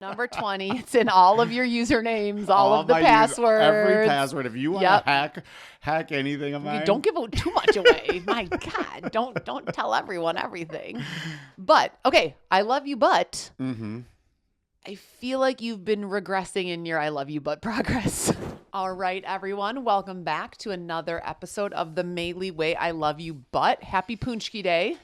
Number 20. It's in all of your usernames, all of the my passwords. every password. If you want to hack anything of mine. Don't give too much away. My God, don't tell everyone everything. But okay, I love you, but I feel like you've been regressing in your I love you, but progress. All right, everyone, welcome back to another episode of the Maley Way. I love you, but happy Punchki Day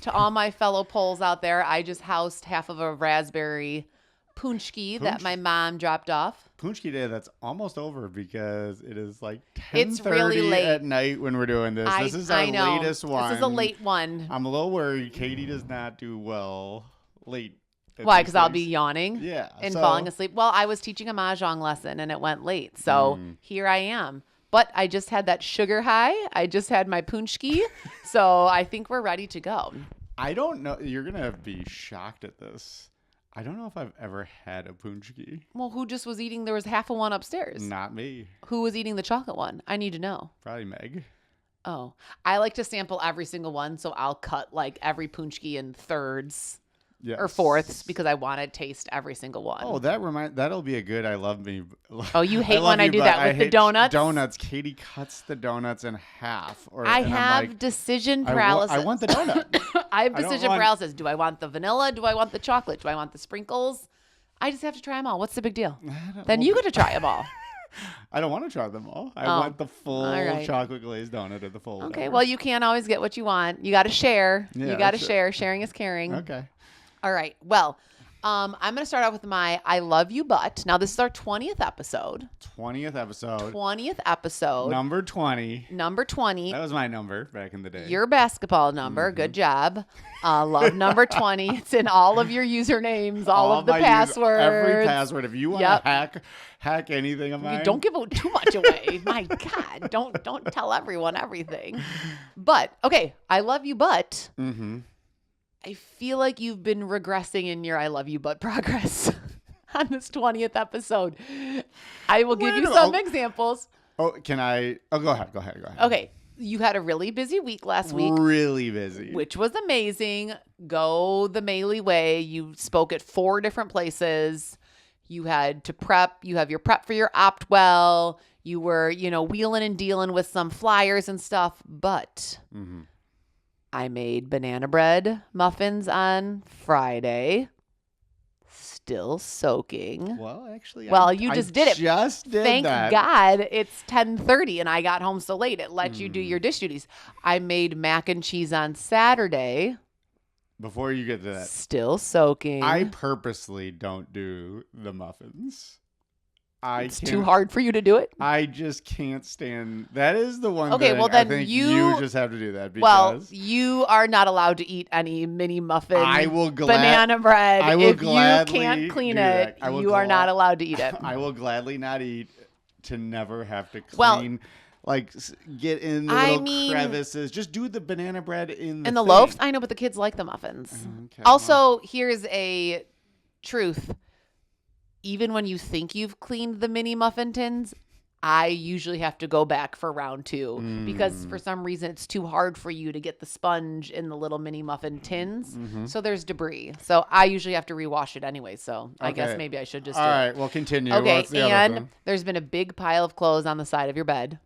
to all my fellow Poles out there. I just housed half of a raspberry punchki that my mom dropped off. Punchki Day, that's almost over because it is like 10:30 It's really late at night when we're doing this. This is our latest one. This is a late one. I'm a little worried. Katie does not do well late. Why? Because I'll be yawning and so falling asleep. Well, I was teaching a mahjong lesson and it went late. So here I am. But I just had that sugar high. I just had my punchki. So I think we're ready to go. I don't know. You're going to be shocked at this. I don't know if I've ever had a punchki. Well, who just was eating? There was half of one upstairs. Not me. Who was eating the chocolate one? I need to know. Probably Meg. Oh, I like to sample every single one. So I'll cut like every punchki in thirds. Yes. Or fourths because I want to taste every single one. Oh, that'll be a good I love me. Oh, you hate when I do that with the donuts? Donuts. Katie cuts the donuts in half. I have decision paralysis. I want the donut. I have decision paralysis. Do I want the vanilla? Do I want the chocolate? Do I want the sprinkles? I just have to try them all. What's the big deal? Then you get to try them all. I don't want to try them all. I want the full chocolate glazed donut or the full. Okay, well, you can't always get what you want. You got to share. Yeah, you got to share. Sharing is caring. Okay. All right. Well, I'm going to start out with my I love you, but. Now, this is our 20th episode. 20th episode. 20th episode. Number 20. Number 20. That was my number back in the day. Your basketball number. Good job. Love number 20. It's in all of your usernames, all of the passwords. Every password. If you want to hack anything of mine. Don't give too much away. My God, don't tell everyone everything. But, okay, I love you, but. I feel like you've been regressing in your I love you, but progress on this 20th episode. I will give you some examples. Oh, can I? Oh, go ahead. Okay. You had a really busy week last week. Really busy. Which was amazing. Go the Maley Way. You spoke at 4 different places. You had to prep. You have your prep for your Optwell. You were, wheeling and dealing with some flyers and stuff. But I made banana bread muffins on Friday. Still soaking. Well, actually, you just did it. Thank God it's 10:30 and I got home so late. It let you do your dish duties. I made mac and cheese on Saturday. Before you get to that. Still soaking. I purposely don't do the muffins. It's too hard for you to do it? I just can't stand. That is the one thing I think you just have to do that. Because you are not allowed to eat any mini muffin banana bread. If you can't clean it, you are not allowed to eat it. I will gladly not eat to never have to clean. Get in the little crevices. Just do the banana bread in the loaves. I know, but the kids like the muffins. Okay, also, here's a truth. Even when you think you've cleaned the mini muffin tins, I usually have to go back for round 2 because for some reason it's too hard for you to get the sponge in the little mini muffin tins. So there's debris. So I usually have to rewash it anyway. So I guess maybe I should just do it. All right, well, continue. Okay, What's the other thing? There's been a big pile of clothes on the side of your bed.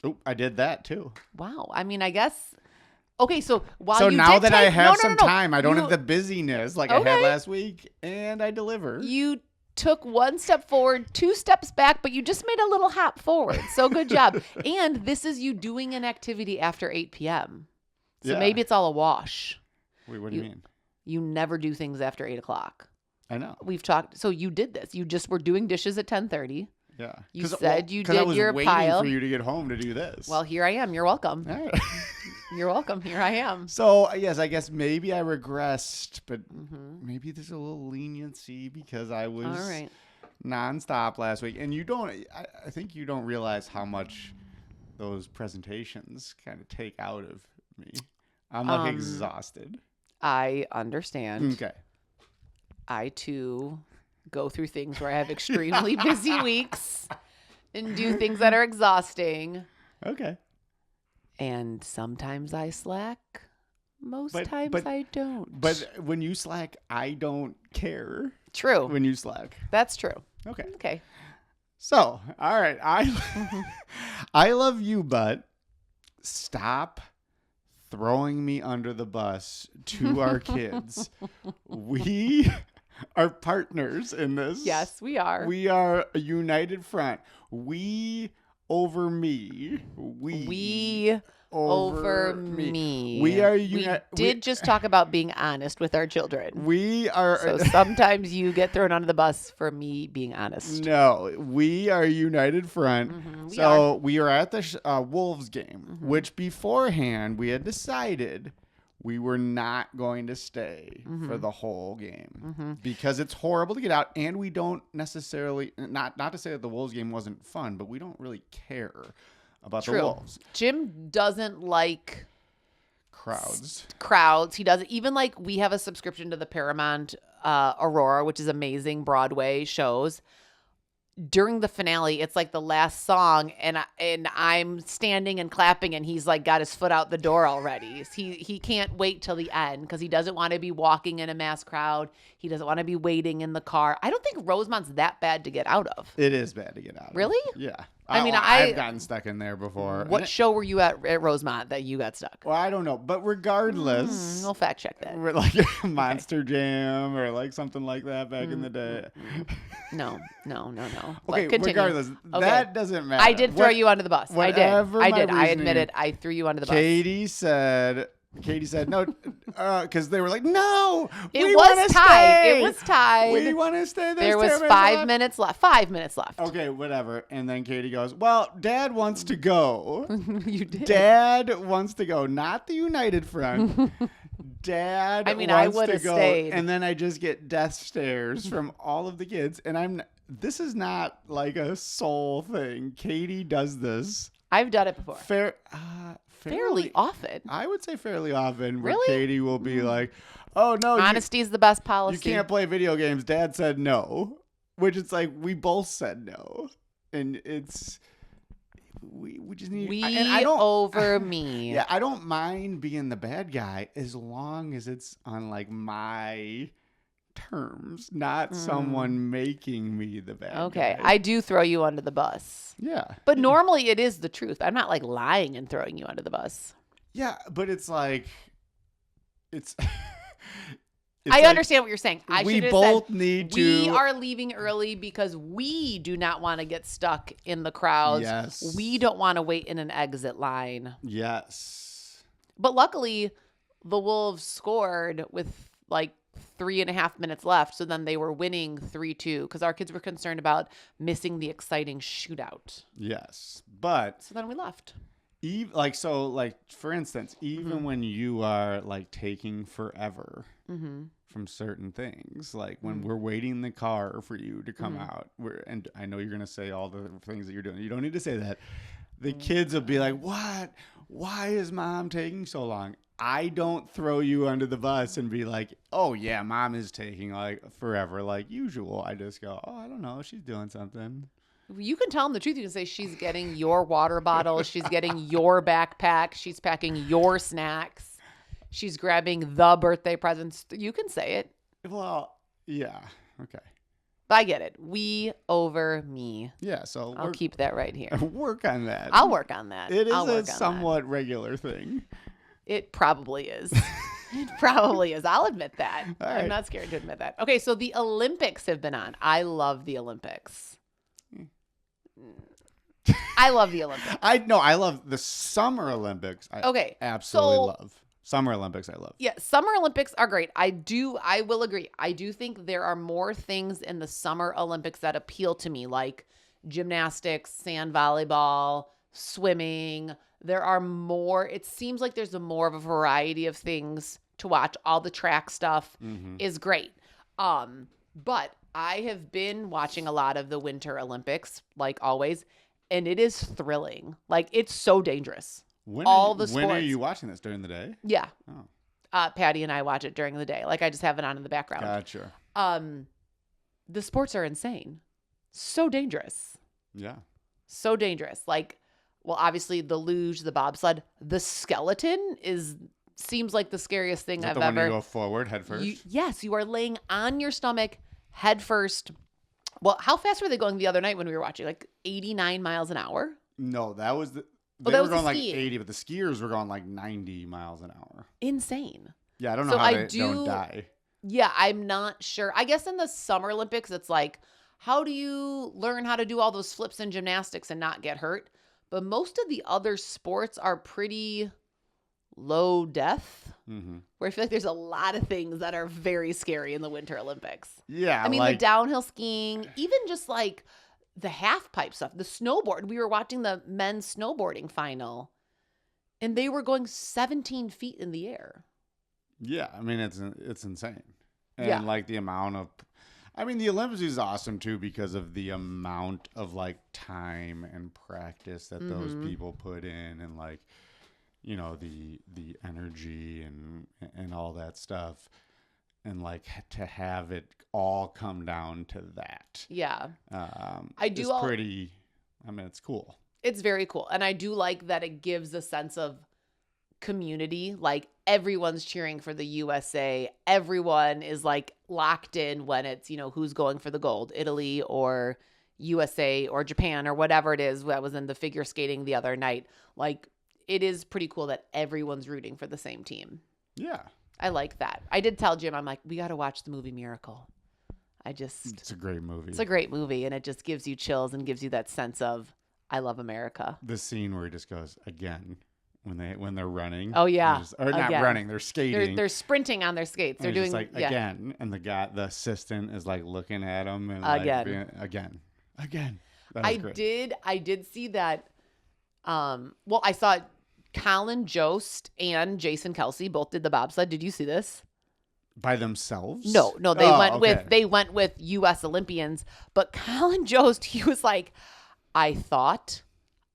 Oh, I did that too. Wow. I mean, I guess. Okay, so now that I have some time, I don't have the busyness like I had last week, and I deliver. You took 1 step forward, 2 steps back, but you just made a little hop forward. So good job. And this is you doing an activity after 8 p.m. So maybe it's all a wash. Wait, what do you mean? You never do things after 8 o'clock. I know. We've talked. So you did this. You just were doing dishes at 10:30. Yeah. You said you did your pile. I was waiting for you to get home to do this. Well, here I am. You're welcome. All right. You're welcome. Here I am. So, yes, I guess maybe I regressed, but maybe there's a little leniency because I was nonstop last week. And I think you don't realize how much those presentations kind of take out of me. I'm exhausted. I understand. Okay. I too go through things where I have extremely busy weeks and do things that are exhausting. Okay. And sometimes I slack. Most times I don't. But when you slack, I don't care. True. When you slack. That's true. Okay. So, all right. I love you, but stop throwing me under the bus to our kids. We are partners in this. Yes, we are. We are a united front. We over me. We over me. We are we just talk about being honest with our children. We are. So sometimes you get thrown under the bus for me being honest. No, we are a united front. We are at the Wolves game, which beforehand we had decided we were not going to stay for the whole game because it's horrible to get out, and we don't necessarily not to say that the Wolves game wasn't fun, but we don't really care about the Wolves. Jim doesn't like crowds. He doesn't even like. We have a subscription to the Paramount Aurora, which is amazing Broadway shows. During the finale, it's like the last song, and I'm standing and clapping, and he's like got his foot out the door already. He can't wait till the end because he doesn't want to be walking in a mass crowd. He doesn't want to be waiting in the car. I don't think Rosemont's that bad to get out of. It is bad to get out of. Really? Yeah. I've gotten stuck in there before. What show were you at Rosemont that you got stuck? Well, I don't know, but regardless, we'll fact check that. We're like Monster Jam or like something like that back in the day. No. Okay, regardless, that doesn't matter. I did throw you under the bus. I did. I admit it. I threw you under the bus. Katie said no, because they were like, no, it was tied. It was tied. We want to stay. There was 5 minutes left. 5 minutes left. Okay, whatever. And then Katie goes, well, Dad wants to go. You did. Dad wants to go, not the United Front. Dad I would have stayed. And then I just get death stares from all of the kids. And this is not like a soul thing. Katie does this. I've done it before. Fairly often. I would say fairly often. Really? Where Katie will be like, oh, no. Honesty is the best policy. You can't play video games. Dad said no. Which it's like, we both said no. And it's... We just need... over me. Yeah, I don't mind being the bad guy as long as it's on, like, my terms, not someone making me the bad guy. Okay, I do throw you under the bus. Yeah. But normally it is the truth. I'm not, like, lying and throwing you under the bus. Yeah, but it's like... It's... I understand what you're saying. We both need to... We are leaving early because we do not want to get stuck in the crowds. Yes. We don't want to wait in an exit line. Yes. But luckily, the Wolves scored with like 3.5 minutes left. So then they were winning 3-2 because our kids were concerned about missing the exciting shootout. Yes. But... So then we left. For instance, even when you are like taking forever from certain things, like when we're waiting in the car for you to come out, and I know you're going to say all the things that you're doing. You don't need to say that. The kids will be like, what? Why is Mom taking so long? I don't throw you under the bus and be like, oh yeah, Mom is taking like forever like usual. I just go, oh, I don't know. She's doing something. You can tell them the truth. You can say she's getting your water bottle. She's getting your backpack. She's packing your snacks. She's grabbing the birthday presents. You can say it. Well, yeah. Okay. I get it. We over me. Yeah. So I'll keep that right here. Work on that. I'll work on that. It is a somewhat regular thing. It probably is. It probably is. I'll admit that. Right. I'm not scared to admit that. Okay. So the Olympics have been on. I love the Olympics. I love the Olympics. I love the Summer Olympics. I absolutely love. Summer Olympics I love. Yeah, Summer Olympics are great. I will agree. I do think there are more things in the Summer Olympics that appeal to me, like gymnastics, sand volleyball, swimming. There are more. It seems like there's more of a variety of things to watch. All the track stuff is great. But I have been watching a lot of the Winter Olympics, like always, and it is thrilling. Like, it's so dangerous. When are you watching this? During the day? Yeah. Oh. Patty and I watch it during the day. Like, I just have it on in the background. Gotcha. The sports are insane. So dangerous. Yeah. So dangerous. Like, well, obviously the luge, the bobsled, the skeleton seems like the scariest thing I've ever. When you go forward head first? Yes, you are laying on your stomach head first. Well, how fast were they going the other night when we were watching? Like 89 miles an hour? No, that was the. They were was going like skiing. 80, but the skiers were going like 90 miles an hour. Insane. Yeah, I don't know how they don't die. Yeah, I'm not sure. I guess in the Summer Olympics, it's like, how do you learn how to do all those flips in gymnastics and not get hurt? But most of the other sports are pretty low death, where I feel like there's a lot of things that are very scary in the Winter Olympics. Yeah. I mean, the downhill skiing, even just like the half pipe stuff, the snowboard. We were watching the men's snowboarding final, and they were going 17 feet in the air. Yeah, I mean, it's insane. And like the amount of, I mean, the Olympics is awesome too because of the amount of like time and practice that those people put in, and like, you know, the energy and all that stuff, and like to have it all come down to that. Yeah, I do. It's pretty. I mean, it's cool. It's very cool, and I do like that it gives a sense of community. Like everyone's cheering for the USA. Everyone is like locked in when it's, you know, who's going for the gold, Italy or USA or Japan or whatever it is that was in the figure skating the other night. Like it is pretty cool that everyone's rooting for the same team. Yeah. I like that. I did tell Jim, I'm like, we got to watch the movie Miracle. It's a great movie. It's a great movie, and it just gives you chills and gives you that sense of, I love America. The scene where he just goes again. When they're running. Oh yeah. Or not running, they're skating. They're sprinting on their skates. They're doing like again, and the assistant is like looking at him and again. Like, again. I did see that. Well, I saw Colin Jost and Jason Kelsey both did the bobsled. Did you see this? By themselves? No, they went with US Olympians, but Colin Jost, he was like, I thought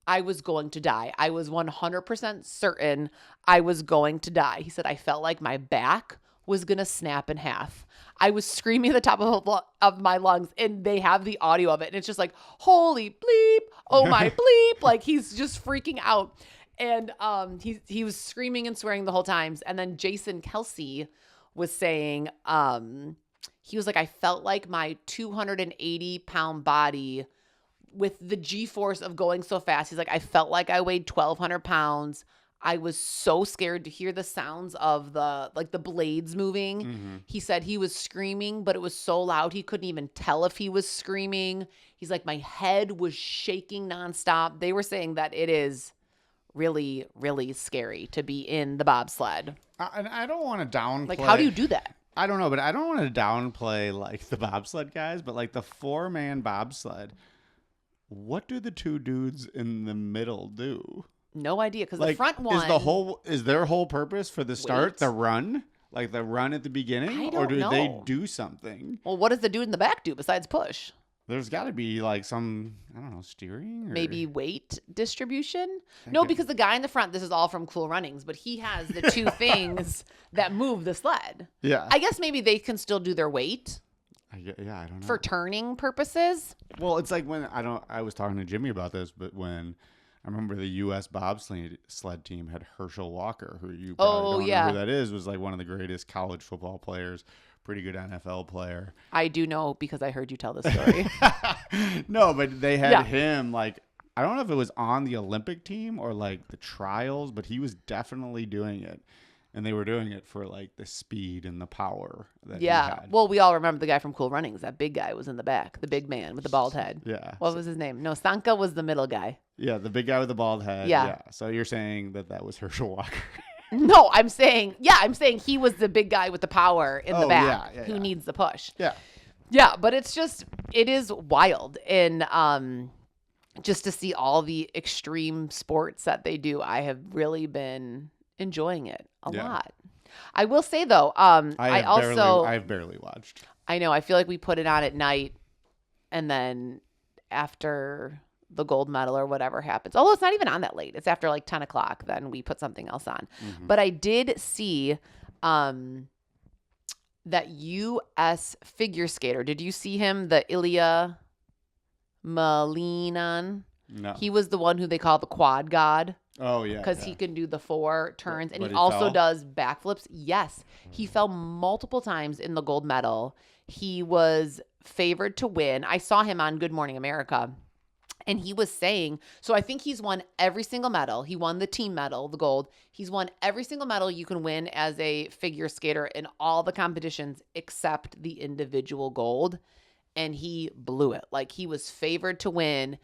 I was going to die. I was 100% certain I was going to die. He said, I felt like my back was going to snap in half. I was screaming at the top of my lungs, and they have the audio of it. And it's just like, holy bleep. Oh my bleep. Like he's just freaking out. And he was screaming and swearing the whole time. And then Jason Kelsey was saying, he was like, I felt like my 280-pound body with the G-force of going so fast. He's like, I felt like I weighed 1,200 pounds. I was so scared to hear the sounds of the blades moving. He said he was screaming, but it was so loud he couldn't even tell if he was screaming. He's like, my head was shaking nonstop. They were saying that it is really, really scary to be in the bobsled. And I don't want to downplay. Like, how do you do that? I don't know, but I don't want to downplay like the bobsled guys, but like the 4-man bobsled. What do the two dudes in the middle do? No idea, because like, the front one is their whole purpose for the start wait. The run, like the run at the beginning, or do know. they do something? Well, what does the dude in the back do besides push? There's got to be like some, I don't know, steering, or maybe weight distribution. No, because the guy in the front, this is all from Cool Runnings, but he has the two things that move the sled. Yeah, I guess maybe they can still do their weight. I don't know. For turning purposes. Well, it's like when I was talking to Jimmy about this, but when I remember the U.S. bobsled team had Herschel Walker, who you probably don't know who that is, was like one of the greatest college football players, pretty good NFL player. I do know because I heard you tell the story. No, but they had him like, I don't know if it was on the Olympic team or like the trials, but he was definitely doing it. And they were doing it for like the speed and the power that he had. Well, we all remember the guy from Cool Runnings. That big guy was in the back, the big man with the bald head. Yeah. What was his name? No, Sanka was the middle guy. Yeah, the big guy with the bald head. Yeah. So you're saying that was Herschel Walker? No, I'm saying he was the big guy with the power in the back who needs the push. Yeah. Yeah, but it is wild. And just to see all the extreme sports that they do, I have really been enjoying it a lot. I will say though, I've barely watched. I know. I feel like we put it on at night, and then after the gold medal or whatever happens, although it's not even on that late, it's after like 10 o'clock, then we put something else on. But I did see that U.S. figure skater. Did you see him? The Ilya Malinan. No. He was the one who they call the quad god. Oh, yeah. Because he can do the 4 turns, and but he also fell? does backflips. Yes. He fell multiple times in the gold medal. He was favored to win. I saw him on Good Morning America. And he was saying, so I think he's won every single medal. He won the team medal, the gold. He's won every single medal you can win as a figure skater in all the competitions except the individual gold. And he blew it. Like, he was favored to win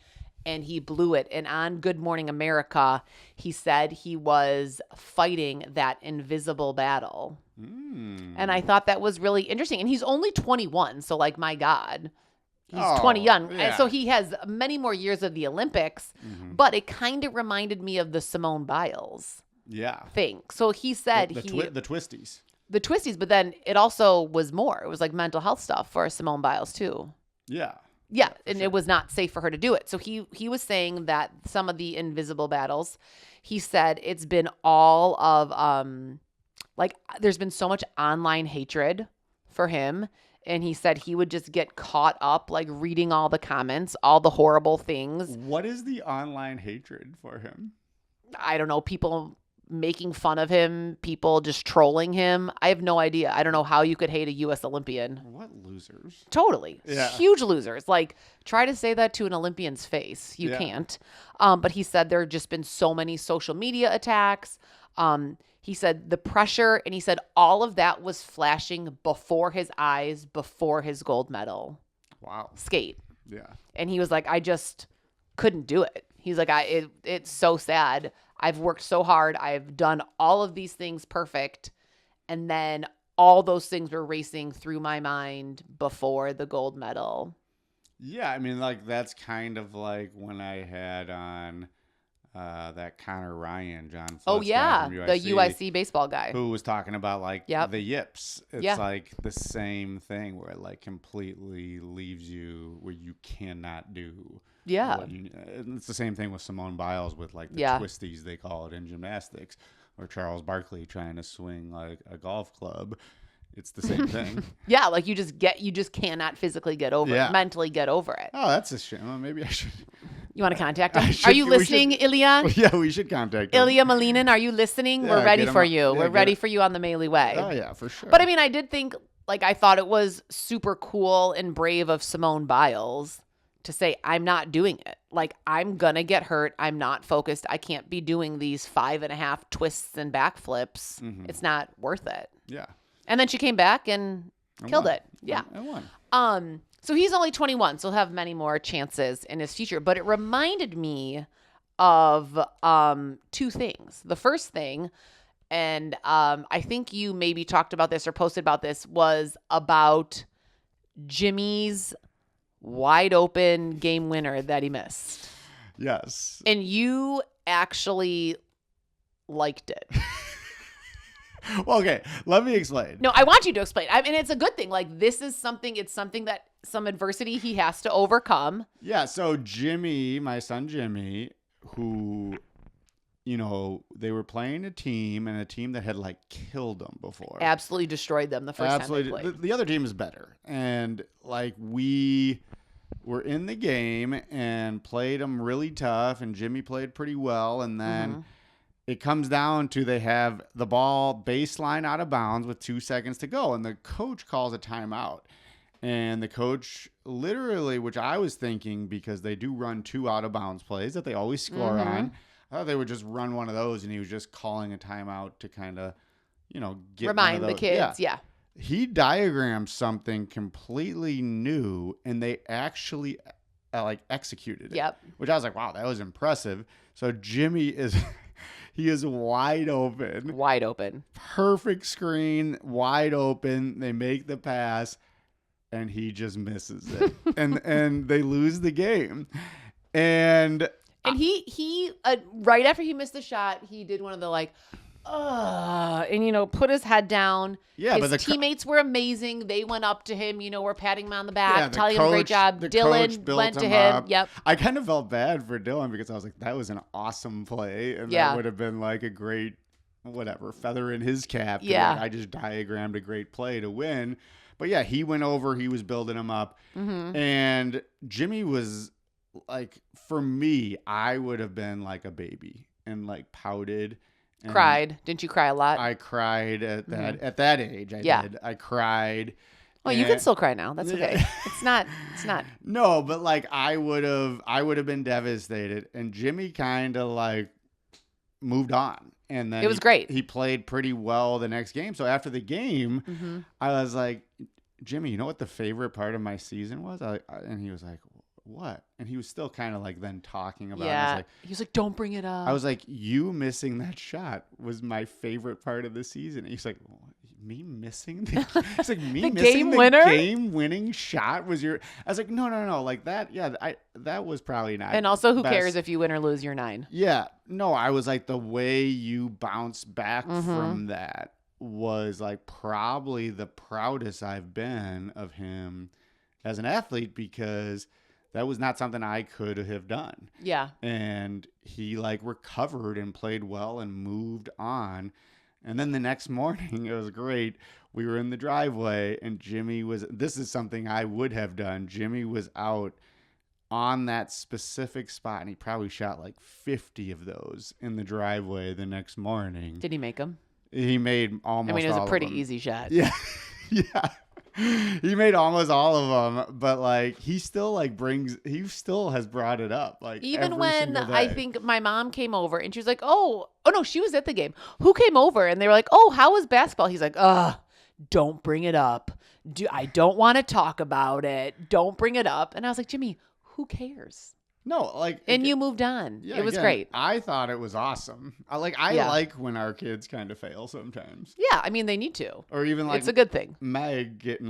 and he blew it. And on Good Morning America, he said he was fighting that invisible battle. And I thought that was really interesting. And he's only 21. So, like, my God. He's 20 young. Yeah. And so he has many more years of the Olympics, but it kind of reminded me of the Simone Biles thing. So he said the twisties. The twisties, but then it also was more. It was like mental health stuff for Simone Biles too. Yeah. Yeah, and sure. It was not safe for her to do it. So he was saying that some of the invisible battles, he said it's been all of like there's been so much online hatred for him. And he said he would just get caught up, like reading all the comments, all the horrible things. What is the online hatred for him? I don't know. People making fun of him, people just trolling him. I have no idea. I don't know how you could hate a U.S. Olympian. What losers? Totally. Yeah. Huge losers. Like, try to say that to an Olympian's face. You can't. But he said there have just been so many social media attacks. He said the pressure, and he said all of that was flashing before his eyes, before his gold medal. Wow. Skate. Yeah. And he was like, I just couldn't do it. He's like, it's so sad. I've worked so hard. I've done all of these things perfect. And then all those things were racing through my mind before the gold medal. Yeah. I mean, like, that's kind of like when I had on that Connor Ryan, John Fletch. Oh, yeah. The UIC baseball guy. Who was talking about, like, the yips. It's like the same thing where it, like, completely leaves you where you cannot do. Yeah. It's the same thing with Simone Biles with, like, the twisties, they call it in gymnastics. Or Charles Barkley trying to swing, like, a golf club. It's the same thing. Yeah, like you just cannot physically get over it, mentally get over it. Oh, that's a shame. Well, maybe I should. You want to contact him? Are you listening, Ilya? Yeah, we should contact him. Ilya Malinin, are you listening? We're ready for you. We're ready for you on the Maley Way. Oh, yeah, for sure. But I mean, I did think, like, I thought it was super cool and brave of Simone Biles to say, I'm not doing it. Like, I'm going to get hurt. I'm not focused. I can't be doing these 5.5 twists and backflips. It's not worth it. Yeah. And then she came back and killed it. Yeah. I won. So he's only 21, so he'll have many more chances in his future. But it reminded me of two things. The first thing, and I think you maybe talked about this or posted about this, was about Jimmy's wide open game winner that he missed. Yes. And you actually liked it. Well, okay, let me explain. No, I want you to explain. I mean, it's a good thing. Like, this is something, it's something that some adversity he has to overcome. Yeah, so Jimmy, my son Jimmy, who, you know, they were playing a team that had, like, killed them before. Absolutely destroyed them the first time they played. The other team is better. And, like, we were in the game and played them really tough, and Jimmy played pretty well, and then it comes down to they have the ball baseline out of bounds with 2 seconds to go, and the coach calls a timeout. And the coach literally, which I was thinking, because they do run 2 out of bounds plays that they always score on, I thought they would just run one of those, and he was just calling a timeout to kind of, you know, get remind the kids. Yeah. He diagrammed something completely new, and they actually like executed it. Yep. Which I was like, wow, that was impressive. So Jimmy is... He is wide open. Wide open. Perfect screen, wide open. They make the pass, and he just misses it. and they lose the game. And he right after he missed the shot, he did one of the, like, and, you know, put his head down. Yeah, his teammates were amazing. They went up to him, you know, were patting him on the back, telling him great job. Dylan went to him. Yep. I kind of felt bad for Dylan because I was like, that was an awesome play. And that would have been like a great, whatever, feather in his cap. Yeah. Like, I just diagrammed a great play to win. But yeah, he went over, he was building him up. And Jimmy was like, for me, I would have been like a baby and like pouted. Cried. Didn't you cry a lot? I cried at that age. I did. I cried. Well, you can still cry now. That's okay. It's not. No, but like I would have been devastated. And Jimmy kind of like moved on. And then it was great. He played pretty well the next game. So after the game, I was like, Jimmy, you know what the favorite part of my season was? And he was like, what? And he was still kind of like then talking about it. He was like, don't bring it up. I was like, you missing that shot was my favorite part of the season. And he's like, me missing he's like, me the missing game winner? Game-winning shot was your... I was like, no. Like that, that was probably not. And also, who cares if you win or lose, you're 9. Yeah. No, I was like, the way you bounce back from that was like probably the proudest I've been of him as an athlete, because that was not something I could have done. Yeah. And he like recovered and played well and moved on. And then the next morning, it was great. We were in the driveway and this is something I would have done. Jimmy was out on that specific spot, and he probably shot like 50 of those in the driveway the next morning. Did he make them? He made almost all of them. It was a pretty easy shot. Yeah. Yeah. He made almost all of them, but like he still has brought it up. Like even when I think my mom came over and she was like, oh no, she was at the game. Who came over? And they were like, oh, how was basketball? He's like, don't bring it up. I don't want to talk about it. Don't bring it up. And I was like, Jimmy, who cares? No, like, and you moved on. Yeah, it was great. I thought it was awesome. I like when our kids kind of fail sometimes. Yeah, I mean, they need to. Or even like it's a good thing. Meg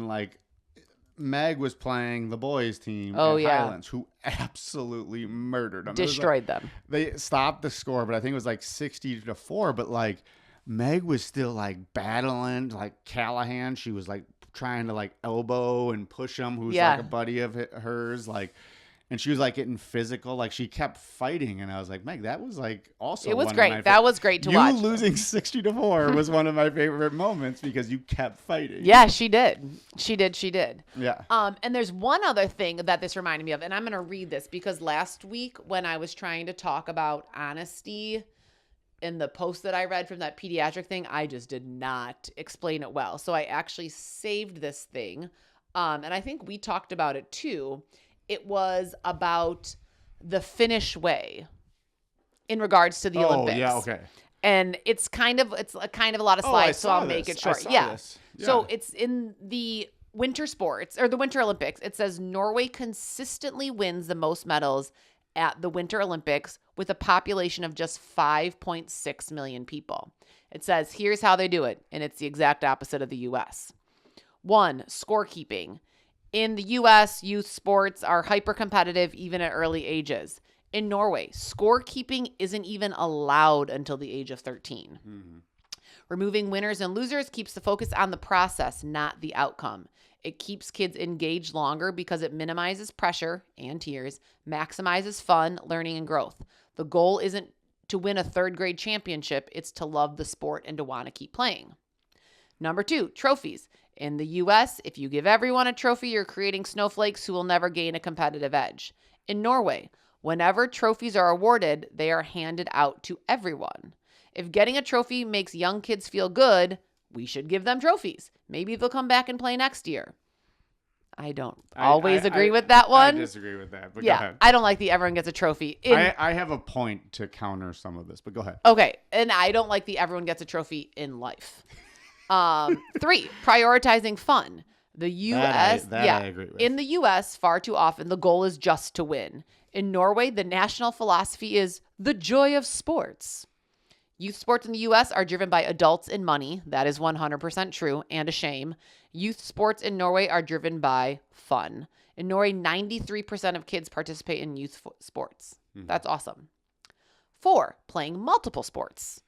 was playing the boys team at Highlands, who absolutely murdered them. Destroyed them. They stopped the score, but I think it was like 60-4. But like Meg was still like battling, like Callahan. She was like trying to like elbow and push him, who's like a buddy of hers, like. And she was like getting physical, like she kept fighting, and I was like, Meg, that was like also. It was great. That was great to watch. You losing 60-4 was one of my favorite moments because you kept fighting. Yeah, she did. She did. Yeah. And there's one other thing that this reminded me of, and I'm gonna read this because last week when I was trying to talk about honesty in the post that I read from that pediatric thing, I just did not explain it well. So I actually saved this thing, and I think we talked about it too. It was about the Finnish way in regards to the Olympics. Oh, yeah, okay. And it's kind of a lot of slides, so I'll make it short. Yeah. So it's in the winter sports or the Winter Olympics. It says Norway consistently wins the most medals at the Winter Olympics with a population of just 5.6 million people. It says, here's how they do it. And it's the exact opposite of the U.S. 1, scorekeeping. In the U.S., youth sports are hyper-competitive even at early ages. In Norway, scorekeeping isn't even allowed until the age of 13. Mm-hmm. Removing winners and losers keeps the focus on the process, not the outcome. It keeps kids engaged longer because it minimizes pressure and tears, maximizes fun, learning, and growth. The goal isn't to win a third-grade championship. It's to love the sport and to want to keep playing. Number 2, trophies. In the U.S., if you give everyone a trophy, you're creating snowflakes who will never gain a competitive edge. In Norway, whenever trophies are awarded, they are handed out to everyone. If getting a trophy makes young kids feel good, we should give them trophies. Maybe they'll come back and play next year. I don't always agree with that one. I disagree with that, but yeah, go ahead. I don't like the everyone gets a trophy. I have a point to counter some of this, but go ahead. Okay, and I don't like the everyone gets a trophy in life. 3, prioritizing fun. The U.S. I agree with. In the U.S., far too often, the goal is just to win. In Norway, the national philosophy is the joy of sports. Youth sports in the U.S. are driven by adults and money. That is 100% true and a shame. Youth sports in Norway are driven by fun. In Norway, 93% of kids participate in youth sports. Mm-hmm. That's awesome. 4, playing multiple sports.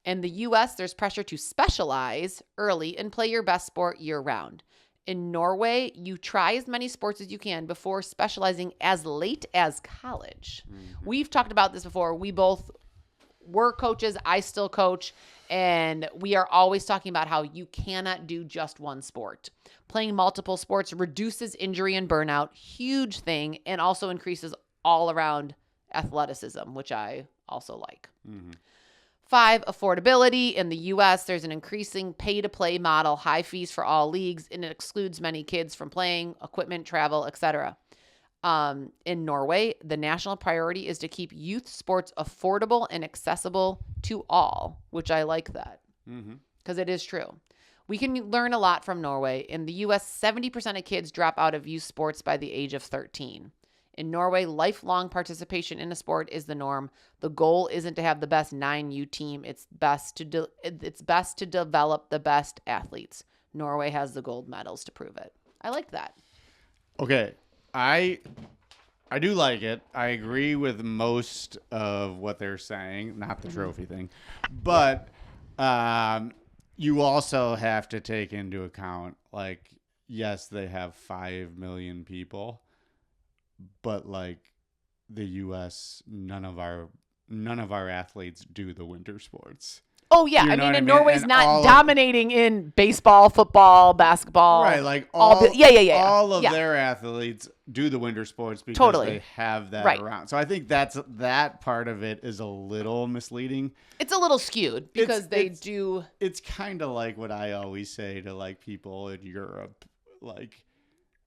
In the U.S., there's pressure to specialize early and play your best sport year-round. In Norway, you try as many sports as you can before specializing as late as college. Mm-hmm. We've talked about this before. We both were coaches. I still coach. And we are always talking about how you cannot do just one sport. Playing multiple sports reduces injury and burnout. Huge thing. And also increases all-around athleticism, which I also like. Mm-hmm. 5, affordability. In the U.S., there's an increasing pay-to-play model, high fees for all leagues, and it excludes many kids from playing, equipment, travel, etc. In Norway, the national priority is to keep youth sports affordable and accessible to all, which I like that because it is true. We can learn a lot from Norway. In the U.S., 70% of kids drop out of youth sports by the age of 13. In Norway, lifelong participation in a sport is the norm. The goal isn't to have the best 9U team. It's best to develop the best athletes. Norway has the gold medals to prove it. I like that. Okay. I do like it. I agree with most of what they're saying, not the trophy thing. But you also have to take into account, like, yes, they have 5 million people. But like the U.S., none of our athletes do the winter sports. Oh yeah, I mean, Norway's not dominating in baseball, football, basketball. Right, like all of their athletes do the winter sports because they have that around. So I think that part of it is a little misleading. It's a little skewed because they do. It's kind of like what I always say to like people in Europe, like,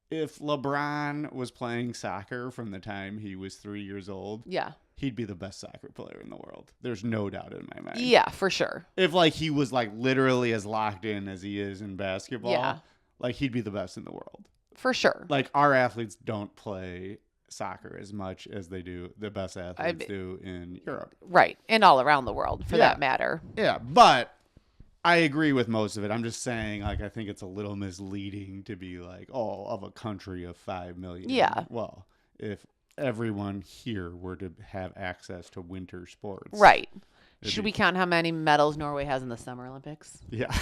if LeBron was playing soccer from the time he was 3 years old, he'd be the best soccer player in the world. There's no doubt in my mind. Yeah, for sure. If like he was like literally as locked in as he is in basketball, like he'd be the best in the world. For sure. Like our athletes don't play soccer as much as they do the best athletes do in Europe. Right. And all around the world for that matter. Yeah, but I agree with most of it. I'm just saying, like, I think it's a little misleading to be like, oh, of a country of 5 million. Yeah. Well, if everyone here were to have access to winter sports. Right. Should we count how many medals Norway has in the Summer Olympics? Yeah.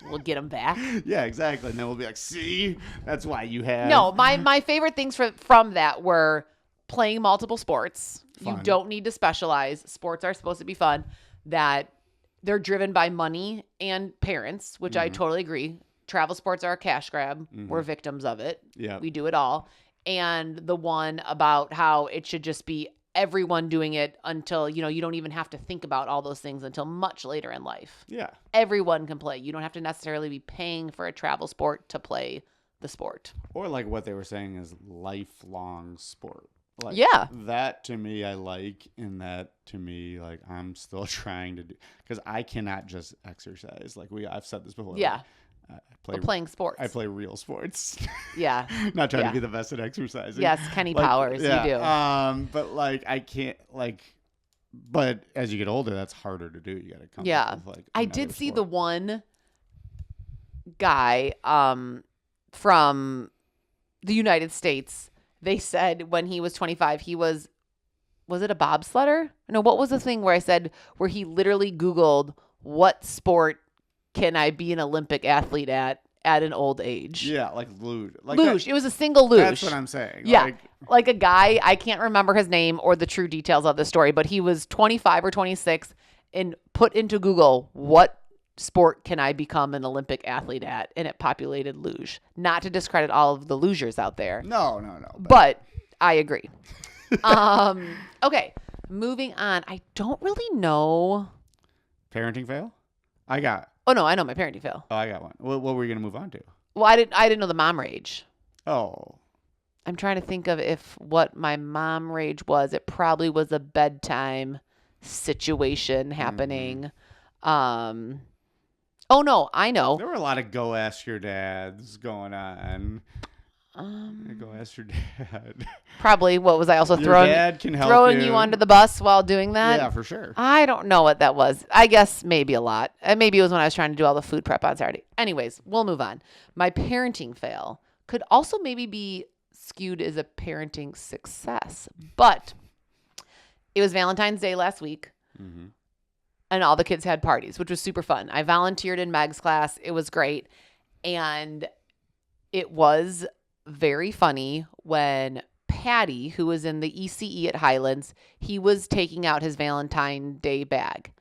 We'll get them back. Yeah, exactly. And then we'll be like, see, that's why you have. No, my favorite things from that were playing multiple sports. Fun. You don't need to specialize. Sports are supposed to be fun. That they're driven by money and parents, which I totally agree. Travel sports are a cash grab. We're victims of it. Yeah. We do it all. And the one about how it should just be everyone doing it until, you don't even have to think about all those things until much later in life. Yeah. Everyone can play. You don't have to necessarily be paying for a travel sport to play the sport. Or like what they were saying is lifelong sport. Like, that to me, I like, and that to me, like, I'm still trying to do, because I cannot just exercise. Like I've said this before. Yeah. Like, playing sports. I play real sports. Yeah. Not trying to be the best at exercising. Yes, Kenny Powers, you do. But like, I can't, like, but as you get older, that's harder to do. You got to come up with, like, I did see the one guy from the United States. They said when he was 25, he was it a bobsledder? No, what was the thing where he literally Googled what sport can I be an Olympic athlete at an old age? Yeah, like luge. Luge. It was a single luge. That's what I'm saying. Yeah. Like a guy, I can't remember his name or the true details of the story, but he was 25 or 26 and put into Google, what sport can I become an Olympic athlete at? And it populated luge. Not to discredit all of the lugers out there. No. But I agree. Okay, moving on. I don't really know. Parenting fail? I got. Oh no, I know my parenting fail. Oh, I got one. What were you gonna move on to? Well, I didn't know the mom rage. Oh. I'm trying to think of what my mom rage was. It probably was a bedtime situation happening. Oh no, I know. There were a lot of go ask your dads going on. Go ask your dad. Probably. What was I also your dad can help throwing you under the bus while doing that? Yeah, for sure. I don't know what that was. I guess maybe a lot. Maybe it was when I was trying to do all the food prep on Saturday. Anyways, we'll move on. My parenting fail could also maybe be skewed as a parenting success, but it was Valentine's Day last week. And all the kids had parties, which was super fun. I volunteered in Meg's class. It was great. And it was very funny when Patty, who was in the ECE at Highlands, he was taking out his Valentine Day bag.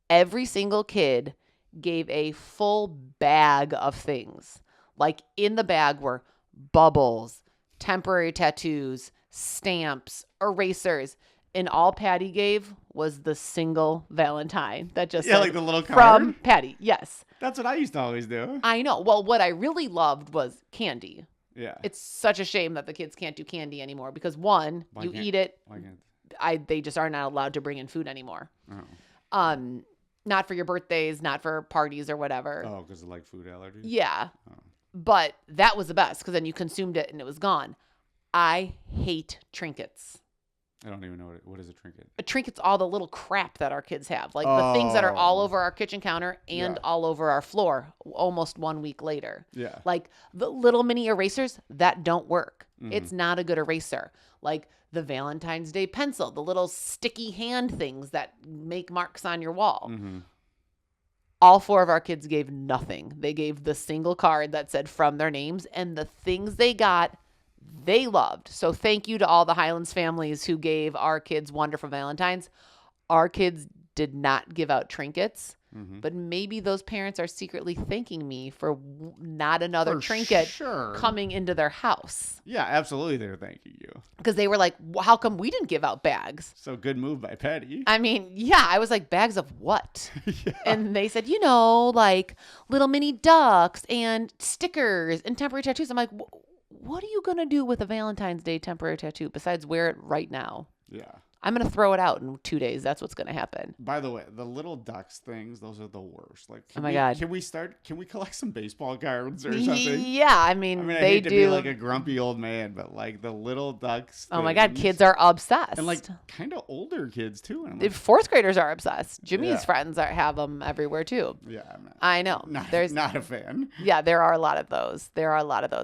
Every single kid gave a full bag of things. Like in the bag were bubbles, temporary tattoos, stamps, erasers. And all Patty gave was the single Valentine that just Yeah, said, like the little card? from Patty. Yes. That's what I used to always do. I know. Well, what I really loved was candy. Yeah. It's such a shame that the kids can't do candy anymore because one, you eat it. Why can't They just are not allowed to bring in food anymore. Oh. Not for your birthdays, not for parties or whatever. Oh, because of like food allergies? Yeah. Oh. But that was the best because then you consumed it and it was gone. I hate trinkets. I don't even know what is a trinket. A trinket's all the little crap that our kids have. Like the things that are all over our kitchen counter and all over our floor almost 1 week later. Yeah. Like the little mini erasers that don't work. Mm-hmm. It's not a good eraser. Like the Valentine's Day pencil, the little sticky hand things that make marks on your wall. Mm-hmm. All 4 of our kids gave nothing. They gave the single card that said from their names, and the things they got, they loved. So thank you to all the Highlands families who gave our kids wonderful Valentines. Our kids did not give out trinkets, but maybe those parents are secretly thanking me for not another trinket coming into their house. Yeah, absolutely. They're thanking you. Because they were like, how come we didn't give out bags? So good move by Patty. I mean, yeah, I was like, bags of what? Yeah. And they said, like little mini ducks and stickers and temporary tattoos. I'm like, what are you going to do with a Valentine's Day temporary tattoo besides wear it right now? Yeah. I'm going to throw it out in 2 days. That's what's going to happen. By the way, the little ducks things, those are the worst. Like, oh my God. Can we collect some baseball cards or something? Yeah. I mean I they hate do. to be like a grumpy old man, but like the little ducks. Oh my God. Kids are obsessed. And like kind of older kids too. And I'm the like, 4th graders are obsessed. Jimmy's friends have them everywhere too. Yeah. I'm not, I know. There's not a fan. Yeah. There are a lot of those.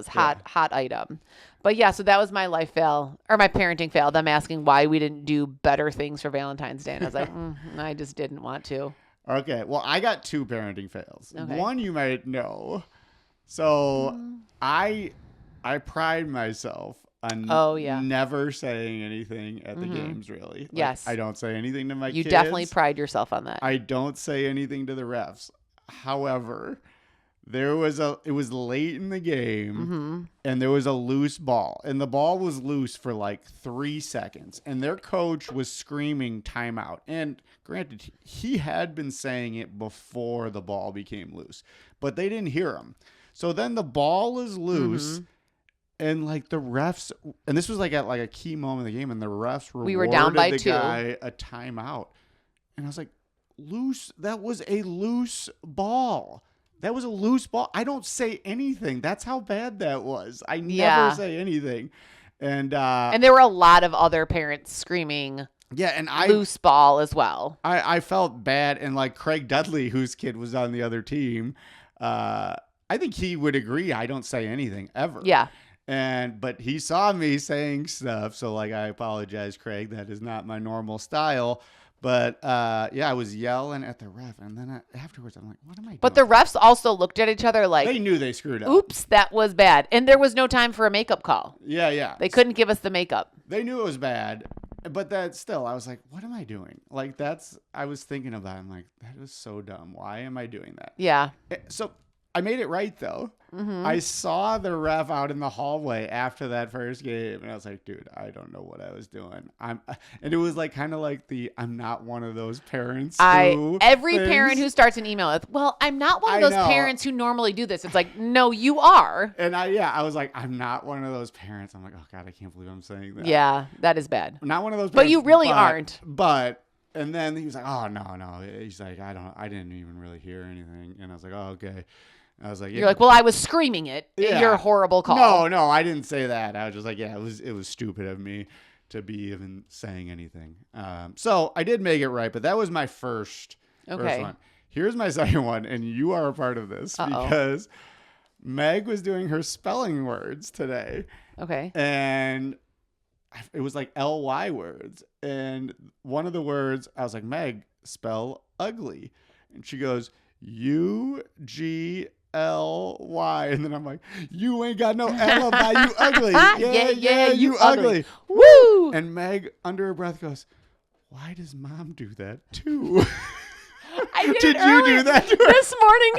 Hot item. But yeah, so that was my life fail or my parenting fail. Them asking why we didn't do better things for Valentine's Day. And I was like, I just didn't want to. Okay. Well, I got 2 parenting fails. Okay. One you might know. So I pride myself on never saying anything at the games, really. Like, yes. I don't say anything to my kids. You definitely pride yourself on that. I don't say anything to the refs. However, it was late in the game and there was a loose ball and the ball was loose for like 3 seconds and their coach was screaming timeout. And granted, he had been saying it before the ball became loose, but they didn't hear him. So then the ball is loose and like the refs, and this was like at like a key moment of the game, and the refs rewarded we were down by the 2. guy a timeout. And I was like, loose, that was a loose ball. That was a loose ball. I don't say anything. That's how bad that was. I never say anything. And there were a lot of other parents screaming loose ball as well. I felt bad. And like Craig Dudley, whose kid was on the other team, I think he would agree. I don't say anything ever. Yeah. But he saw me saying stuff. So like, I apologize, Craig. That is not my normal style. But, I was yelling at the ref. And then afterwards, I'm like, what am I doing? But the refs also looked at each other like, they knew they screwed up. Oops, that was bad. And there was no time for a makeup call. Yeah. They couldn't give us the makeup. They knew it was bad. But that still, I was like, what am I doing? Like, I was thinking about it. I'm like, that was so dumb. Why am I doing that? Yeah. So I made it right, though. I saw the ref out in the hallway after that first game, and I was like, dude, I don't know what I was doing. And it was like kind of like I'm not one of those parents. Every parent who starts an email with, well, I'm not one of those parents who normally do this. It's like, no, you are. And I was like, I'm not one of those parents. I'm like, oh God, I can't believe I'm saying that. Yeah, that is bad. I'm not one of those parents. But you really aren't. And then he was like, oh, no. He's like, I didn't even really hear anything. And I was like, oh, okay. I was like, you're like, well, I was screaming it. Yeah. Your horrible call. No, I didn't say that. I was just like, yeah, it was stupid of me to be even saying anything. So I did make it right, but that was my first one. Here's my second one, and you are a part of this because Meg was doing her spelling words today. Okay. And it was like LY words. And one of the words, I was like, Meg, spell ugly. And she goes, UGLY. And then I'm like, you ain't got no L about you ugly. Yeah, you ugly. Woo! And Meg, under her breath, goes, why does mom do that too? I did Did it you earlier. do that to her? This morning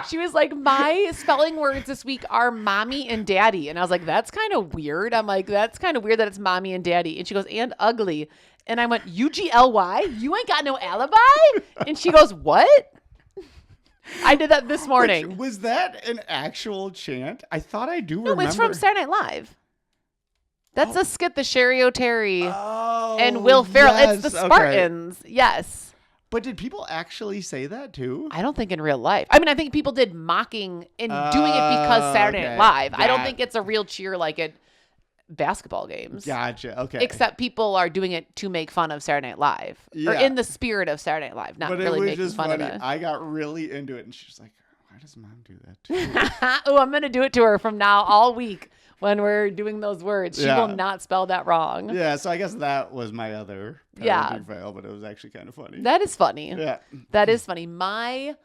she was like, my spelling words this week are mommy and daddy. And I was like, that's kind of weird. I'm like, that's kind of weird that it's mommy and daddy. And she goes, and ugly. And I went, UGLY? You ain't got no alibi? And she goes, what? I did that this morning. Was that an actual chant? I thought I do remember. No, it's from Saturday Night Live. That's a skit that Sherry O'Terry and Will Ferrell. Yes, it's the Spartans. Okay. Yes. But did people actually say that too? I don't think in real life. I mean, I think people did mocking and doing it because Saturday Night Live. I don't think it's a real cheer like at basketball games. Gotcha. Okay. Except people are doing it to make fun of Saturday Night Live. Yeah. Or in the spirit of Saturday Night Live, not really making fun of it. I got really into it and she's like, why does mom do that too? Oh, I'm going to do it to her from now all week. When we're doing those words, she will not spell that wrong. Yeah, so I guess that was my other parenting fail, but it was actually kind of funny. That is funny. Yeah. That is funny. My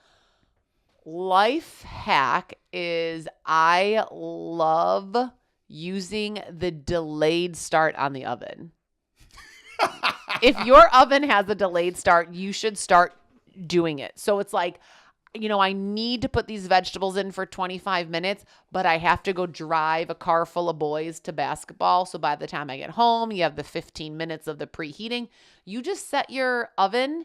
life hack is I love using the delayed start on the oven. If your oven has a delayed start, you should start doing it. So it's like, I need to put these vegetables in for 25 minutes, but I have to go drive a car full of boys to basketball. So by the time I get home, you have the 15 minutes of the preheating. You just set your oven.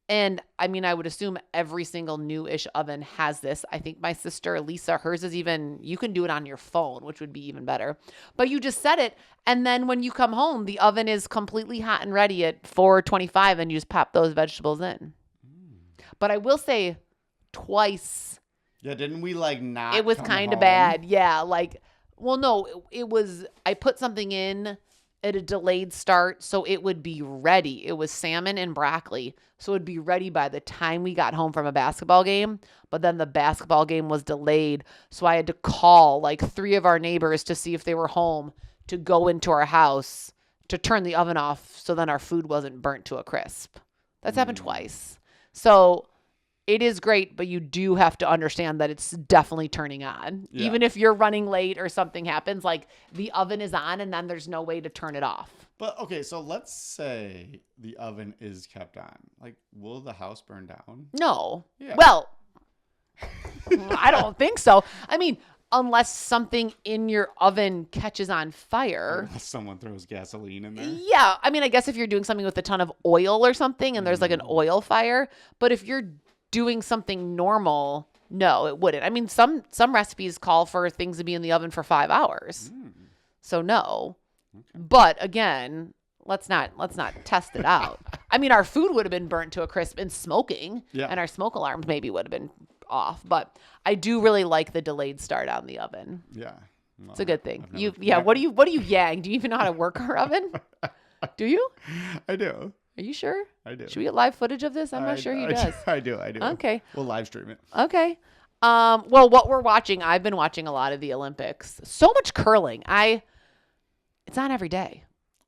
And I mean, I would assume every single new-ish oven has this. I think my sister, Lisa, hers is even, you can do it on your phone, which would be even better. But you just set it. And then when you come home, the oven is completely hot and ready at 425 and you just pop those vegetables in. But I will say, twice. Yeah, didn't we not? It was kind of bad. Yeah, it was, I put something in at a delayed start so it would be ready. It was salmon and broccoli. So it would be ready by the time we got home from a basketball game. But then the basketball game was delayed. So I had to call 3 of our neighbors to see if they were home to go into our house to turn the oven off so then our food wasn't burnt to a crisp. That's happened twice. So it is great, but you do have to understand that it's definitely turning on. Yeah. Even if you're running late or something happens, the oven is on and then there's no way to turn it off. But okay, so let's say the oven is kept on. Will the house burn down? No. Yeah. Well, I don't think so. I mean, unless something in your oven catches on fire. Unless someone throws gasoline in there. Yeah. I mean, I guess if you're doing something with a ton of oil or something and there's an oil fire, but if you're doing something normal, no, it wouldn't. I mean, some recipes call for things to be in the oven for 5 hours. So no. Okay. But again, let's not test it out. I mean, our food would have been burnt to a crisp in smoking, and our smoke alarms maybe would have been off. But I do really like the delayed start on the oven. Yeah. Well, it's a good thing. What do you yang? Do you even know how to work our oven? Do you? I do. Are you sure? I do. Should we get live footage of this? I'm not sure he does. I do. Okay. We'll live stream it. Okay. Well, what we're watching, I've been watching a lot of the Olympics. So much curling. It's on every day.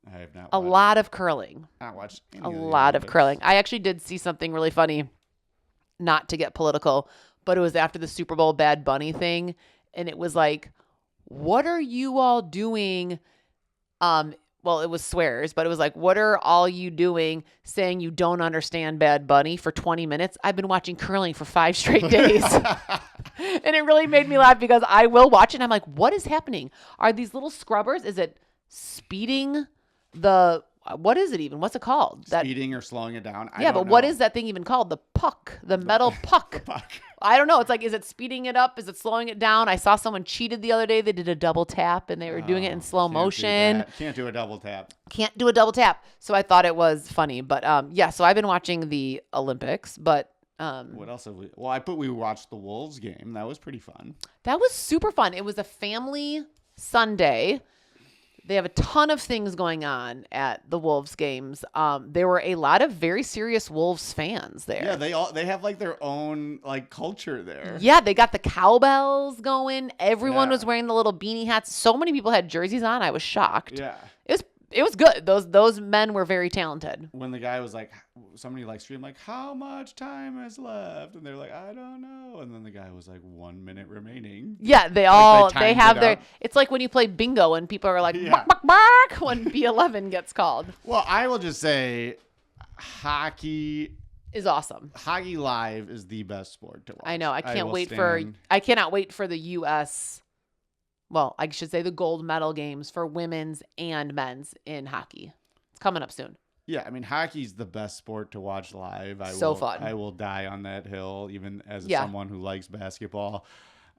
I have not watched. A lot of curling. Not watched any a of the lot Olympics. of curling. I actually did see something really funny, not to get political, but it was after the Super Bowl Bad Bunny thing. And it was like, what are you all doing? Well, it was swears, but it was like, what are all you doing saying you don't understand Bad Bunny for 20 minutes? I've been watching curling for 5 straight days. And it really made me laugh because I will watch it and I'm like, what is happening? Are these little scrubbers? Is it speeding what is it even? What's it called? Speeding or slowing it down? I don't know. What is that thing even called? The puck, the metal puck. I don't know. It's like, is it speeding it up? Is it slowing it down? I saw someone cheated the other day. They did a double tap and they were doing it in slow motion. Can't do a double tap. Can't do a double tap. So I thought it was funny. But so I've been watching the Olympics. But what else have we? Well, we watched the Wolves game. That was pretty fun. That was super fun. It was a family Sunday. They have a ton of things going on at the Wolves games. There were a lot of very serious Wolves fans there. Yeah, they have their own culture there. Yeah, they got the cowbells going. Everyone was wearing the little beanie hats. So many people had jerseys on. I was shocked. Yeah. It was good. Those men were very talented. When the guy was somebody screamed how much time is left? And they're like, I don't know. And then the guy was 1 minute remaining. Yeah, they have their, it's like when you play bingo and people are like, bark, bark, bark, when B11 gets called. Well, I will just say hockey is awesome. Hockey live is the best sport to watch. I know. I cannot wait for the U.S. Well, I should say the gold medal games for women's and men's in hockey. It's coming up soon. Yeah, I mean, hockey's the best sport to watch live. Fun. I will die on that hill, even as someone who likes basketball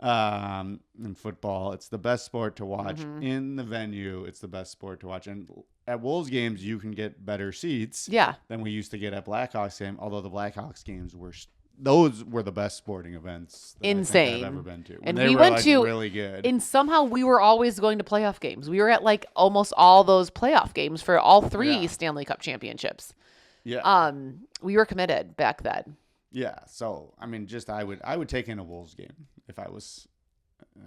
and football. It's the best sport to watch in the venue. It's the best sport to watch. And at Wolves games, you can get better seats than we used to get at Blackhawks game, although the Blackhawks games were the best sporting events that Insane. I've ever been to. And we went to really good. And somehow we were always going to playoff games. We were at like almost all those playoff games for all 3 Stanley Cup championships. Yeah. We were committed back then. Yeah. So I mean, I would take in a Wolves game if I was.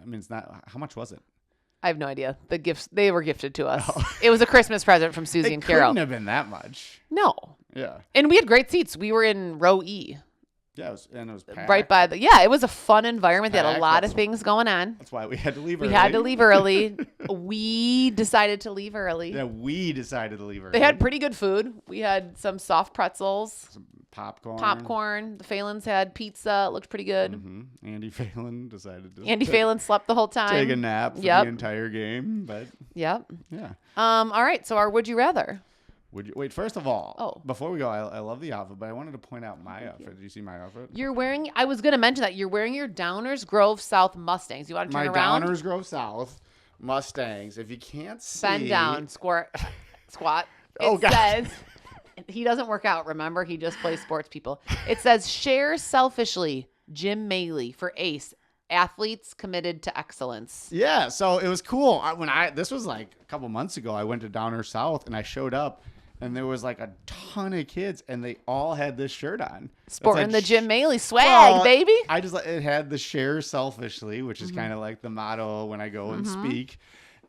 I mean, it's not. How much was it? I have no idea. The gifts they were gifted to us. Oh. It was a Christmas present from Susie and Carol. It couldn't have been that much. No. Yeah. And we had great seats. We were in row E. Yeah, it was packed. Right by it was a fun environment. They had a lot of things going on. That's why we had to leave early. We had to leave early. We decided to leave early. Yeah, we decided to leave early. They had pretty good food. We had some soft pretzels. Some popcorn. The Phalons had pizza. It looked pretty good. Mm-hmm. Andy Phelan decided to. Phelan slept the whole time. Take a nap for the entire game. But Yep. Yeah. All right. So our would you rather? Wait, first of all, before we go, I love the outfit, but I wanted to point out my outfit. Did you see my outfit? I was going to mention that you're wearing your Downers Grove South Mustangs. You want to turn around? My Downers Grove South Mustangs. If you can't see. Bend down, squat. God. Says, he doesn't work out, remember? He just plays sports people. It says, share selfishly, Jim Maley for ACE. Athletes committed to excellence. Yeah, so it was cool. This was like a couple months ago. I went to Downer South and I showed up. And there was like a ton of kids, and they all had this shirt on. Sporting the Jim Maley swag, baby. It had the share selfishly, which is kind of like the motto when I go and speak.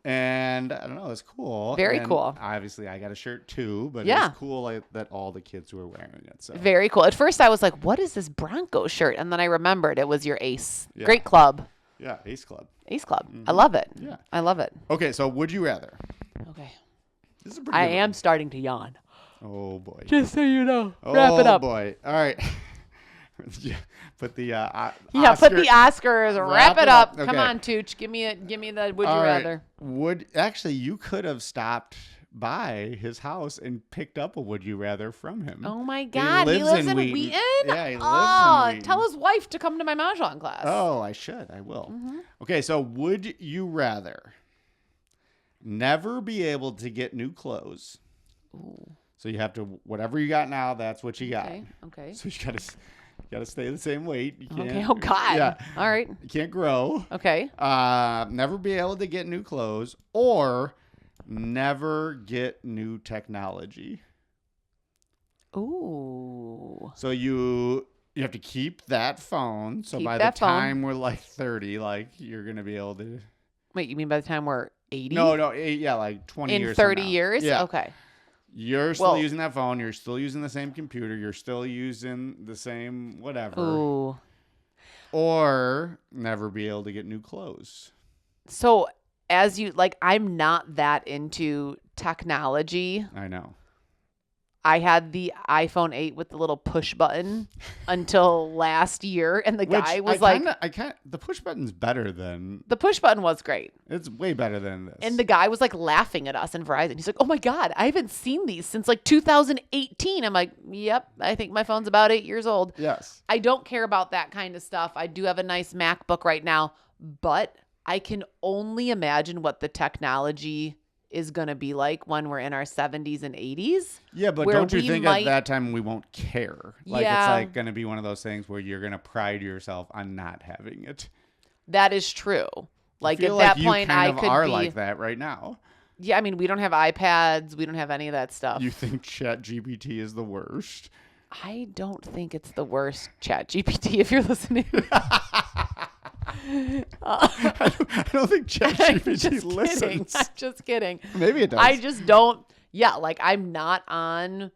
And I don't know, it's cool. Very cool. Obviously, I got a shirt too, but it was cool that all the kids were wearing it. So very cool. At first, I was like, "What is this Bronco shirt?" And then I remembered it was your Ace. Yeah. Great club. Yeah, Ace Club. Ace Club. I love it. Yeah, I love it. Okay, so would you rather? Okay. This is a pretty I am starting to yawn. Oh boy. Just so you know. Wrap it up. Oh boy. All right. Put the put the Oscars. Wrap it up. Okay. Come on, Tooch. Give me the would you rather. You could have stopped by his house and picked up a would you rather from him. Oh my God. He lives in Wheaton? Yeah, he lives in Wheaton. Tell his wife to come to my mahjong class. Oh, I should. I will. Okay, so would you rather never be able to get new clothes? Ooh. So you have to, whatever you got now, that's what you got. Okay. So you gotta stay the same weight. You can't, okay. Oh God. Yeah. All right. You can't grow. Okay. Never be able to get new clothes or never get new technology. Ooh. So you have to keep that phone. So by the time we're like 30, like you're gonna be able to. Wait, you mean by the time we're 80? No, yeah, like 20 years. In 30 from now. years? Yeah. Okay. You're still using that phone. You're still using the same computer. You're still using the same whatever. Ooh. Or never be able to get new clothes. So I'm not that into technology. I know. I had the iPhone 8 with the little push button until last year, and the guy was the push button's better than... The push button was great. It's way better than this. And the guy was like laughing at us in Verizon. He's like, oh my God, I haven't seen these since like 2018. I'm like, yep, I think my phone's about 8 years old. Yes. I don't care about that kind of stuff. I do have a nice MacBook right now, but I can only imagine what the technology is going to be like when we're in our 70s and 80s. Yeah, but don't you think at that time we won't care? Like it's like going to be one of those things where you're going to pride yourself on not having it. That is true. Like at that point I could are like that right now. Yeah, I mean, we don't have iPads, we don't have any of that stuff. You think ChatGPT is the worst? I don't think it's the worst, ChatGPT, if you're listening. I don't think ChatGPT listens. I'm just kidding. Maybe it does. I just don't. Yeah, like I'm not on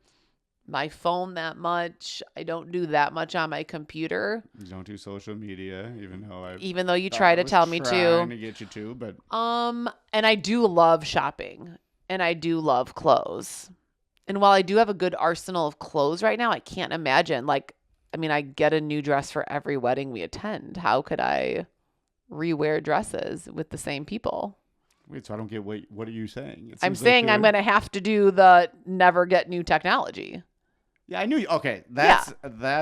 my phone that much. I don't do that much on my computer. You don't do social media, even though you try to tell me to. Trying to get you to, but and I do love shopping, and I do love clothes, And while I do have a good arsenal of clothes right now, I can't imagine, like, I mean, I get a new dress for every wedding we attend. How could I rewear dresses with the same people? Wait, so I don't get what are you saying? I'm saying I'm going to have to do the never get new technology. Yeah, I knew you. Okay, that's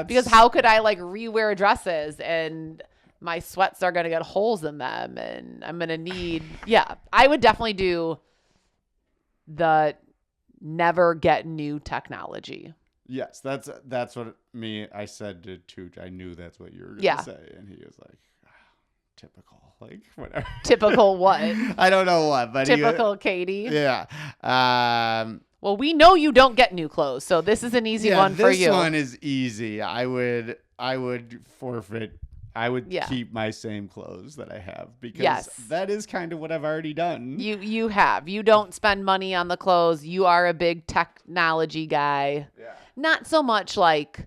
because how could I like rewear dresses and my sweats are going to get holes in them and I'm going to need I would definitely do the never get new technology. Yes, that's what I said to Tooch. I knew that's what you were going to say, and he was like, typical, like whatever. Typical what? I don't know what, but typical Katie. Yeah. Well, we know you don't get new clothes, so this is an easy one for you. This one is easy. I would forfeit. I would keep my same clothes that I have because that is kind of what I've already done. You have. You don't spend money on the clothes. You are a big technology guy. Yeah. Not so much like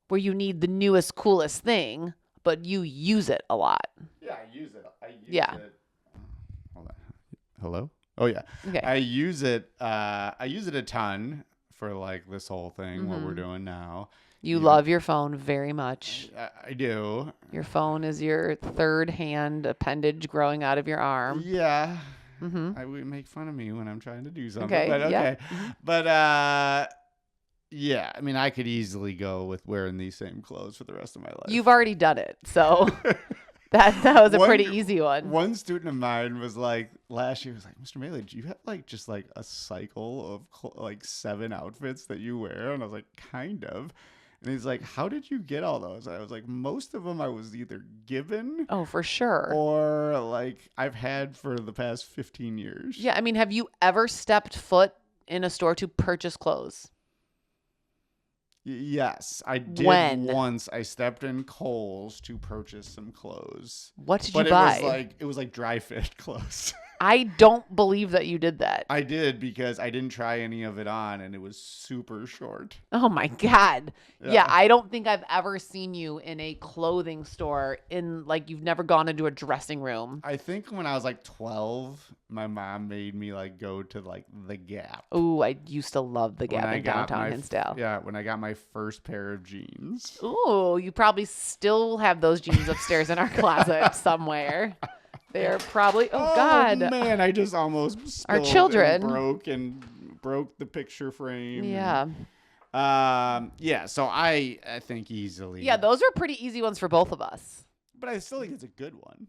where you need the newest, coolest thing, but you use it a lot. Yeah, I use it. it. Hold on. Hello? Oh yeah. Okay. I use it a ton for like this whole thing, what we're doing now. You love your phone very much. I do. Your phone is your third hand appendage growing out of your arm. Yeah. I would make fun of me when I'm trying to do something. Okay. But okay. Yeah. But I mean, I could easily go with wearing these same clothes for the rest of my life. You've already done it, so that was a pretty easy one. One student of mine was like, last year, was like, Mr. Maley, do you have like just like a cycle of like 7 outfits that you wear? And I was like, kind of. And he's like, how did you get all those? And I was like, most of them I was either given. Oh, for sure. Or like I've had for the past 15 years. Yeah. I mean, have you ever stepped foot in a store to purchase clothes? Yes, I did. Once I stepped in Kohl's to purchase some clothes. What did you buy? It was like dry fit clothes. I don't believe that you did that. I did because I didn't try any of it on and it was super short. Oh my God. Yeah, I don't think I've ever seen you in a clothing store like you've never gone into a dressing room. I think when I was like 12, my mom made me like go to like the Gap. Ooh, I used to love the Gap in downtown Hinsdale. Yeah, when I got my first pair of jeans. Ooh, you probably still have those jeans upstairs in our closet somewhere. They're probably God. Man, I just almost our children broke the picture frame. Yeah. So I think easily. Yeah, those were pretty easy ones for both of us. But I still think it's a good one.